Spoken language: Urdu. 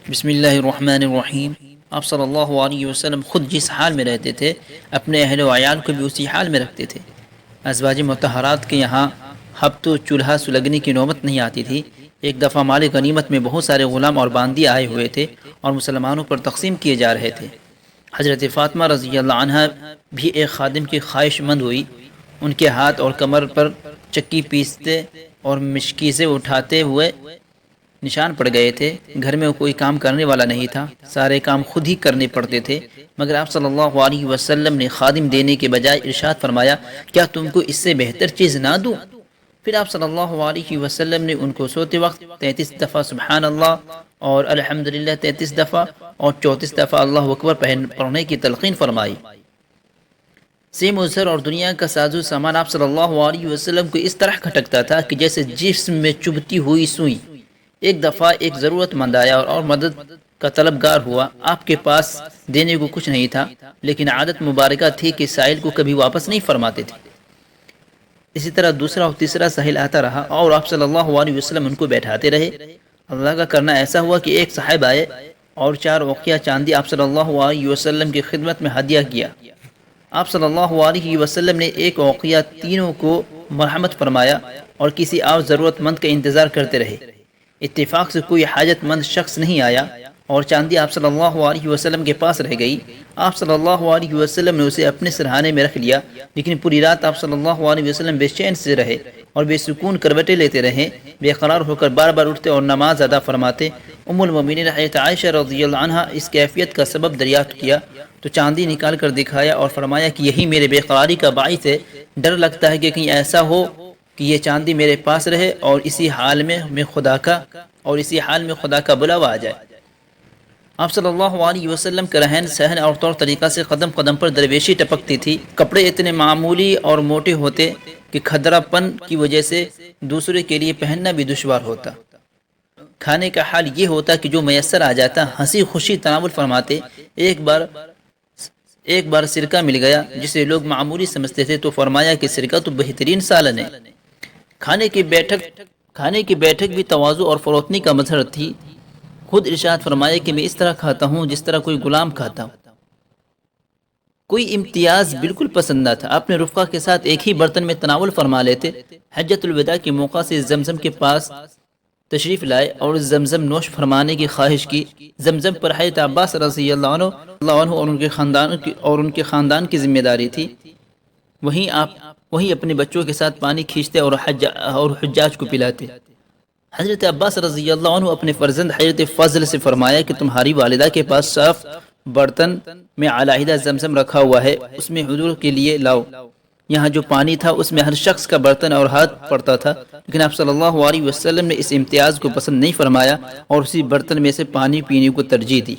بسم اللہ الرحمن الرحیم۔ آپ صلی اللہ علیہ وسلم خود جس حال میں رہتے تھے اپنے اہل و عیال کو بھی اسی حال میں رکھتے تھے۔ ازواج مطہرات کے یہاں ہفتوں چولہا سلگنے کی نوبت نہیں آتی تھی۔ ایک دفعہ مال غنیمت میں بہت سارے غلام اور باندی آئے ہوئے تھے اور مسلمانوں پر تقسیم کیے جا رہے تھے۔ حضرت فاطمہ رضی اللہ عنہا بھی ایک خادم کی خواہش مند ہوئی۔ ان کے ہاتھ اور کمر پر چکی پیستے اور مشکیزیں اٹھاتے ہوئے نشان پڑ گئے تھے۔ گھر میں کوئی کام کرنے والا نہیں تھا، سارے کام خود ہی کرنے پڑتے تھے، مگر آپ صلی اللہ علیہ وسلم نے خادم دینے کے بجائے ارشاد فرمایا، کیا تم کو اس سے بہتر چیز نہ دوں؟ پھر آپ صلی اللہ علیہ وسلم نے ان کو سوتے وقت 33 دفعہ سبحان اللہ اور الحمدللہ 33 دفعہ اور 34 دفعہ اللہ اکبر پڑھنے کی تلقین فرمائی۔ سیم و زر اور دنیا کا ساز و سامان آپ صلی اللہ علیہ وسلم کو اس طرح کھٹکتا تھا کہ جیسے جسم میں چبھتی ہوئی سوئی۔ ایک دفعہ ایک ضرورت مند آیا اور مدد کا طلبگار ہوا۔ آپ کے پاس دینے کو کچھ نہیں تھا، لیکن عادت مبارکہ تھی کہ سائل کو کبھی واپس نہیں فرماتے تھے۔ اسی طرح دوسرا اور تیسرا سائل آتا رہا اور آپ صلی اللہ علیہ وسلم ان کو بیٹھاتے رہے۔ اللہ کا کرنا ایسا ہوا کہ ایک صاحب آئے اور 4 اوقیہ چاندی آپ صلی اللہ علیہ وسلم کی خدمت میں ہدیہ کیا۔ آپ صلی اللہ علیہ وسلم نے ایک اوقیہ تینوں کو مرحمت فرمایا اور کسی اور ضرورت مند کا انتظار کرتے رہے۔ اتفاق سے کوئی حاجت مند شخص نہیں آیا اور چاندی آپ صلی اللہ علیہ وسلم کے پاس رہ گئی۔ آپ صلی اللہ علیہ وسلم نے اسے اپنے سرہانے میں رکھ لیا، لیکن پوری رات آپ صلی اللہ علیہ وسلم بے چین سے رہے اور بے سکون کروٹیں لیتے رہے، بے قرار ہو کر بار بار اٹھتے اور نماز ادا فرماتے۔ ام المومنین حضرت عائشہ رضی اللہ عنہا اس کیفیت کا سبب دریافت کیا تو چاندی نکال کر دکھایا اور فرمایا کہ یہی میرے بے قراری کا باعث ہے، ڈر لگتا ہے کہ کہیں ایسا ہو کہ یہ چاندی میرے پاس رہے اور اسی حال میں خدا کا بلاوا آ جائے۔ آپ صلی اللہ علیہ وسلم کا رہن سہن اور طور طریقہ سے قدم قدم پر درویشی ٹپکتی تھی۔ کپڑے اتنے معمولی اور موٹے ہوتے کہ کھدرا پن کی وجہ سے دوسرے کے لیے پہننا بھی دشوار ہوتا۔ کھانے کا حال یہ ہوتا کہ جو میسر آ جاتا ہنسی خوشی تناول فرماتے۔ ایک بار سرکہ مل گیا جسے لوگ معمولی سمجھتے تھے تو فرمایا کہ سرکہ تو بہترین سالن ہے۔ کھانے کی بیٹھک بھی تواضع اور فروتنی کا مظہر تھی۔ خود ارشاد فرمایا کہ میں اس طرح کھاتا ہوں جس طرح کوئی غلام کھاتا ہوں۔ کوئی امتیاز بالکل پسند نہ تھا۔ اپنے رفقا کے ساتھ ایک ہی برتن میں تناول فرما لیتے۔ حجۃ الوداع کے موقع سے زمزم کے پاس تشریف لائے اور زمزم نوش فرمانے کی خواہش کی۔ زمزم پر حضرت عباس رضی اللہ عنہ اور ان کے خاندان کی ذمہ داری تھی۔ وہیں اپنے بچوں کے ساتھ پانی کھینچتے اور حجاج کو پلاتے۔ حضرت عباس رضی اللہ عنہ اپنے فرزند حضرت فضل سے فرمایا کہ تمہاری والدہ کے پاس صاف برتن میں علیحدہ زمزم رکھا ہوا ہے، اس میں حضور کے لیے لاؤ۔ یہاں جو پانی تھا اس میں ہر شخص کا برتن اور ہاتھ پڑتا تھا، لیکن آپ صلی اللہ علیہ وسلم نے اس امتیاز کو پسند نہیں فرمایا اور اسی برتن میں سے پانی پینے کو ترجیح دی۔